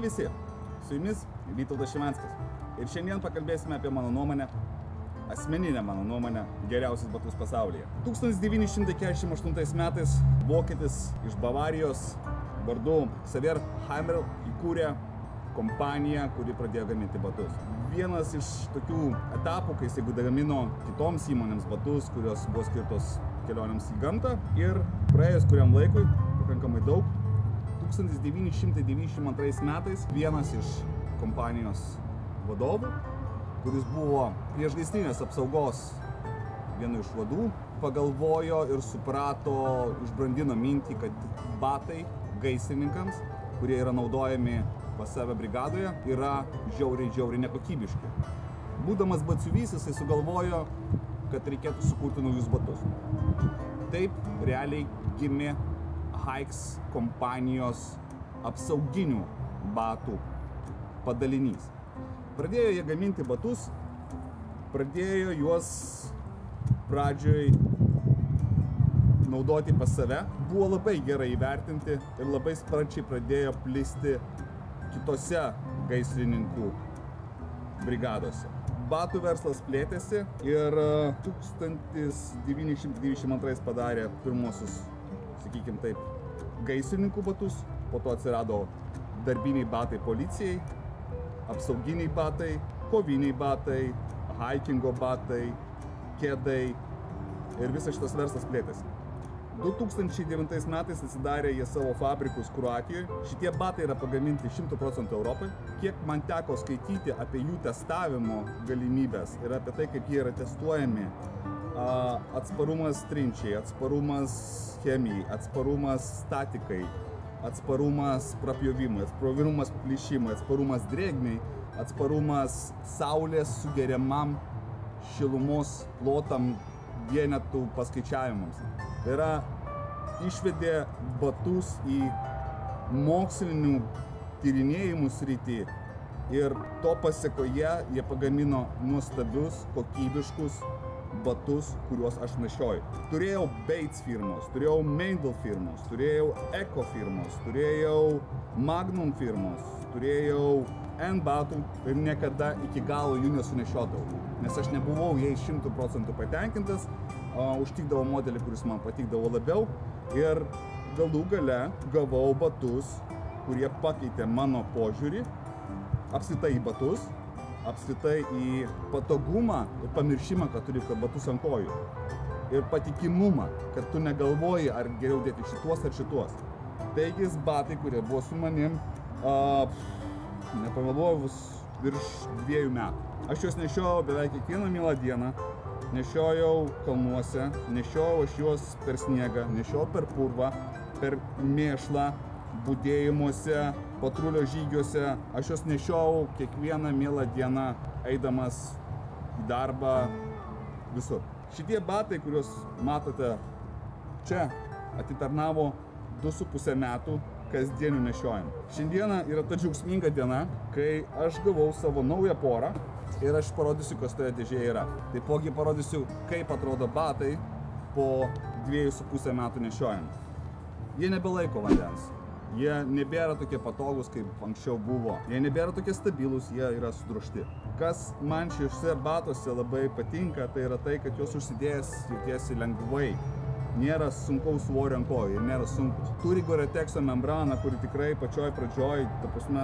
Sveiki visi, su jumis Vytautas Šimanskis. Ir šiandien pakalbėsime apie mano nuomonę, asmeninę mano nuomonę, geriausius batus pasaulyje. 1948 metais vokietis iš Bavarijos vardu Xaver Hamel įkūrė kompaniją, kuri pradėjo gaminti batus. Vienas iš tokių etapų, kai jis gamino kitoms įmonėms batus, kurios buvo skirtos kelionėms į gamtą. Ir praėjus kuriam laikui, pakankamai daug, 1992 metais vienas iš kompanijos vadovų, kuris buvo priešgaisrinės apsaugos vienu iš vadų, pagalvojo ir suprato, išbrandino mintį, kad batai gaisrininkams, kurie yra naudojami pas save brigadoje, yra žiauriai nekokybiški. Būdamas batsiuvys, jisai sugalvojo, kad reikėtų sukurti naujus batus. Taip realiai gimė Hikes kompanijos apsauginių batų padalinys. Pradėjo jie gaminti batus, pradėjo juos pradžioj naudoti pas save, buvo labai gerai įvertinti ir labai sparčiai pradėjo plisti kitose gaisrininkų brigadose. Batų verslas plėtėsi ir 1992 padarė pirmosius, sakykime taip, gaisrininkų batus, po to atsirado darbiniai batai policijai, apsauginiai batai, koviniai batai, hikingo batai, kėdai ir visas šitas verslas plėtėsi. 2009 metais atsidarė jie savo fabrikus Kroatijoje. Šitie batai yra pagaminti 100% Europai. Kiek man teko skaityti apie jų testavimo galimybės ir apie tai, kaip jie yra testuojami, atsparumas trinčiai, atsparumas chemijai, atsparumas statikai, atsparumas prapjovimui, atsparumas plyšimui, atsparumas drėgmei, atsparumas saulės sugeriamam šilumos plotam vienetų paskaičiavimams. Tai yra, išvedė batus į mokslinių tyrinėjimų sritį ir to pasekoje jie pagamino nuostabius, kokybiškus batus, kuriuos aš nešioju. Turėjau Bates firmos, turėjau Meindl firmos, turėjau Eko firmos, turėjau Magnum firmos, turėjau N batų ir niekada iki galo jų nesunešiodavau, nes aš nebuvau jais 100% patenkintas, užtikdavau modelį, kuris man patikdavo labiau ir galų gale gavau batus, kurie pakeitė mano požiūrį apskritai į batus, apskritai į patogumą ir pamiršimą, kad turi batus ant kojų ir patikimumą, kad tu negalvoji, ar geriau dėti šituos ar šituos. Taigi batai, kurie buvo su manim, nepameluojus virš 2 metų. Aš juos nešiojau beveik kiekvieną mielą dieną, nešiojau kalnuose, nešiojau aš juos per sniegą, nešiojau per purvą, per mėšlą, budėjimuose, patrulio žygiuose. Aš juos nešiojau kiekvieną mielą dieną, eidamas į darbą, visur. Šitie batai, kuriuos matote čia, atitarnavo 2,5 metų kasdienių nešiojimų. Šiandieną yra ta džiaugsminga diena, kai aš gavau savo naują porą ir aš parodysiu, kas toje dėžėje yra. Taipogi parodysiu, kaip atrodo batai po 2,5 metų nešiojimų. Jie nebelaiko vandens. Jie nebėra tokie patogus, kaip anksčiau buvo. Jie nebėra tokie stabilūs, jie yra sudrožti. Kas man šiuose batuose labai patinka, tai yra tai, kad juos užsidėjęs jautiesi lengvai. Nėra sunkaus svorio ant kojų ir nėra sunkus. Turi Gore-Texo membraną, kuri tikrai pačioj pradžioj, ta prasme,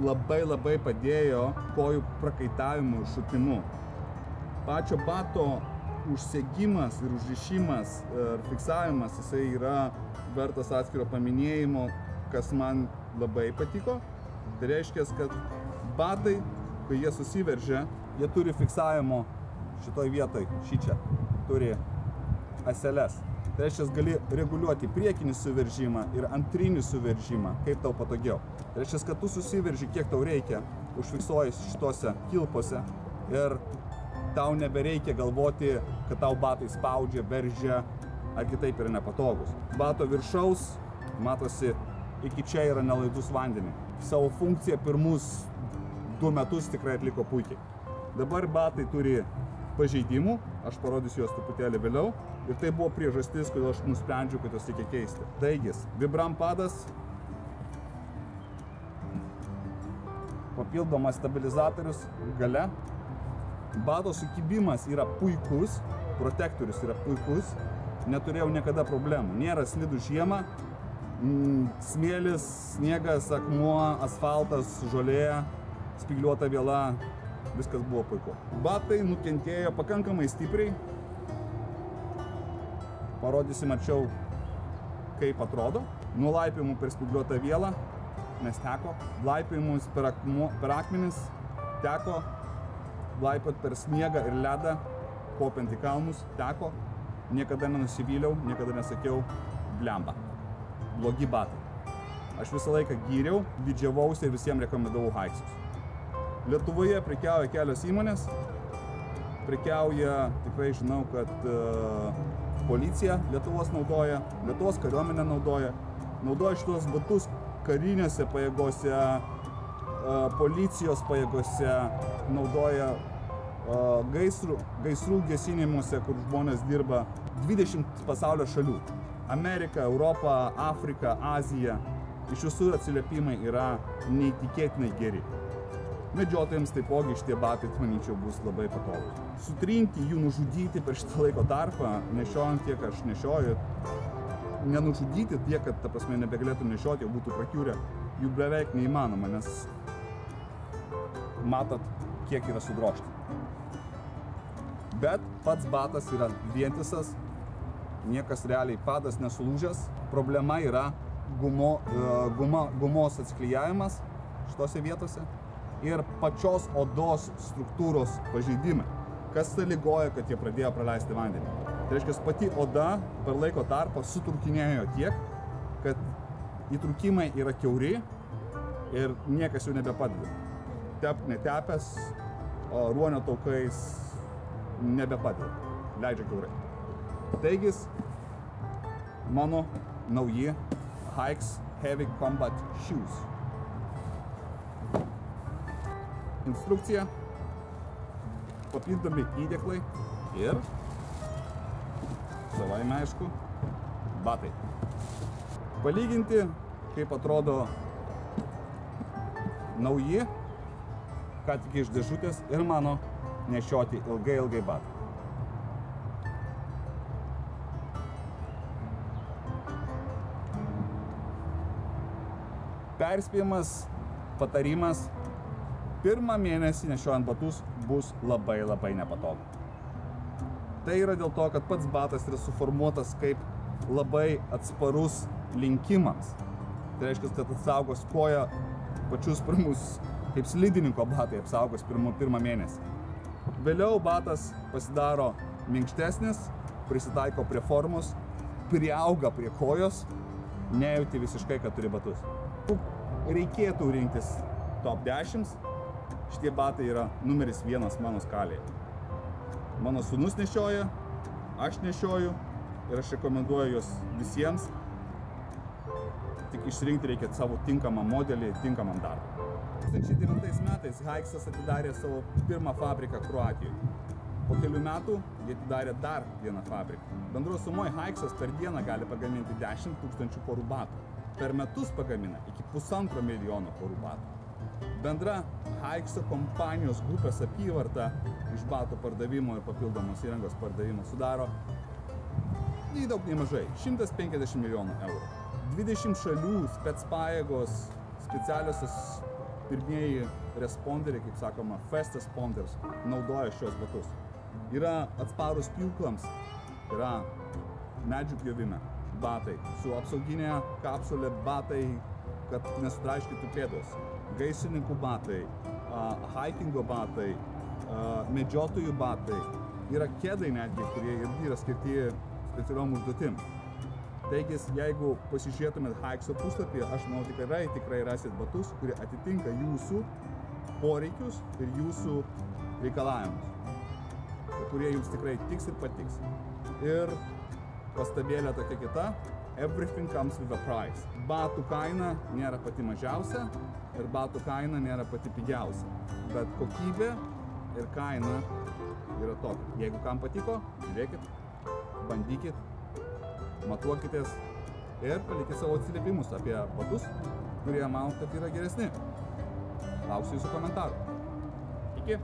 labai padėjo kojų prakaitavimui ir šutimu. Pačio bato užsegimas ir užrišimas ir fiksavimas, jisai yra vertas atskiro paminėjimo, kas man labai patiko. Tai reiškia, kad batai, kai jie susiveržia, jie turi fiksavimo šitoj vietoj, šičia, turi aseles. Tai reiškia, gali reguliuoti priekinį suveržimą ir antrinį suveržimą, kaip tau patogiau. Tai reiškia, kad tu susiverži, kiek tau reikia, užfiksuoji šitose kilpose ir tau nebereikia galvoti, kad tau batai spaudžia, veržia ar kitaip yra nepatogus. Bato viršaus, matosi, iki čia yra nelaidus vandenį. Savo funkciją pirmus 2 metus tikrai atliko puikiai. Dabar batai turi pažeidimų, aš parodysiu juos truputėlį vėliau. Ir tai buvo priežastis, kodėl aš nusprendžiau, kad juos reikia keisti. Taigi, Vibram padas papildomas stabilizatorius gale. Bato sukibimas yra puikus, protektorius yra puikus, neturėjau niekada problemų. Nėra slidų žiemą, smėlis, sniegas, akmuo, asfaltas, žolė, spygliuota viela, viskas buvo puiku. Batai nukentėjo pakankamai stipriai. Parodysim arčiau, kaip atrodo. Nuo laipimų per spygliuotą vielą mes teko, laipimus per akmenis teko, laipiot per sniegą ir ledą, kopiant į kalnus teko. Niekada nenusivyliau, niekada nesakiau blemba. Blogi batai. Aš visą laiką gyriau, didžiavausi ir visiems rekomendavau Haiksus. Lietuvoje prekiauja kelios įmonės. Prekiauja, tikrai žinau, kad policija Lietuvos naudoja, Lietuvos kariuomenė naudoja. Naudoja šitos batus karinėse pajėgose, policijos pajėgose, naudoja gaisrų gesinimuose, kur žmonės dirba 20 pasaulio šalių. Amerika, Europa, Afrika, Azija. Iš visur atsiliepimai yra neįtikėtinai geri. Medžiotojams taipogi šitie batai, manyčiau, bus labai patogus. Sutrinti jų, nužudyti per šitą laiko tarpą, nešiojant tiek aš nešioju, nenužudyti tiek, kad, ta prasme, nebegalėtum nešioti, jau būtų prakiūrę, jų beveik neįmanoma, nes matot, kiek yra sudrožti. Bet pats batas yra vientisas, niekas realiai padas nesulūžęs. Problema yra gumos atsiklijavimas šitose vietose ir pačios odos struktūros pažeidimai. Kas sąlygoja, kad jie pradėjo praleisti vandenį. Tai reiškia, pati oda per laiko tarpą sutrūkinėjo tiek, kad įtrūkimai yra kiauri ir niekas jau nebepadeda. Netepęs, ruonio taukais nebepadeda, leidžia kiaurai. Taigis, mano nauji Hikes Heavy Combat Shoes. Instrukcija, papildomi įdėklai ir, savaime aišku, batai. Palyginti, kaip atrodo nauji, ką tik iš dėžutės, ir mano nešioti ilgai batai. Perspėjimas, patarimas, pirmą mėnesį nešiojant batus bus labai nepatogu. Tai yra dėl to, kad pats batas yra suformuotas kaip labai atsparus linkimams. Tai reiškia, kad apsaugos koją pačius pirmus, kaip slidininko batai apsaugos pirmą mėnesį. Vėliau batas pasidaro minkštesnis, prisitaiko prie formos, priauga prie kojos, nejauti visiškai, kad turi batus. Reikėtų rinktis top 10, šitie batai yra numeris 1 mano skalėje. Mano sūnus nešioja, aš nešioju ir aš rekomenduoju juos visiems. Tik išrinkti reikia savo tinkamą modelį, tinkamam darbui. 2009 metais Hikesas atidarė savo pirmą fabriką Kroatijoje. Po kelių metų jie atidarė dar vieną fabriką. Bendros sumoje Hikesas per dieną gali pagaminti 10 000 porų batų. Per metus pagamina iki 1,5 milijono porų batų. Bendra Hikeso kompanijos grupės apyvarta iš batų pardavimo ir papildomos įrangos pardavimo sudaro nei daug nei mažai 150 milijonų eurų. 20 šalių specpajėgos, specialiosios pirmieji responderiai, kaip sakoma, first responders, naudoja šios batus. Yra atsparus pjūklams, yra medžių pjovime batai, su apsauginė kapsulė batai, kad nesutraiškytų pėdos, gaisrininkų batai, hikingo batai, medžiotojų batai, yra kedai netgi, kurie irgi yra skirti specialiom užduotim. Taigi, jeigu pasižiūrėtumėt Hikeso puslapį, aš manau tikrai rasit batus, kurie atitinka jūsų poreikius ir jūsų reikalavimus, kurie jums tikrai tiks ir patiks. Ir pastabėlė tokia kita, everything comes with a price. Batų kaina nėra pati mažiausia ir batų kaina nėra pati pigiausia, bet kokybė ir kaina yra tokia. Jeigu kam patiko, žiūrėkit, bandykit, matuokitės ir palikit savo atsiliepimus apie batus, kurie manau, kad yra geresni. Lauksiu jūsų komentarų. Iki.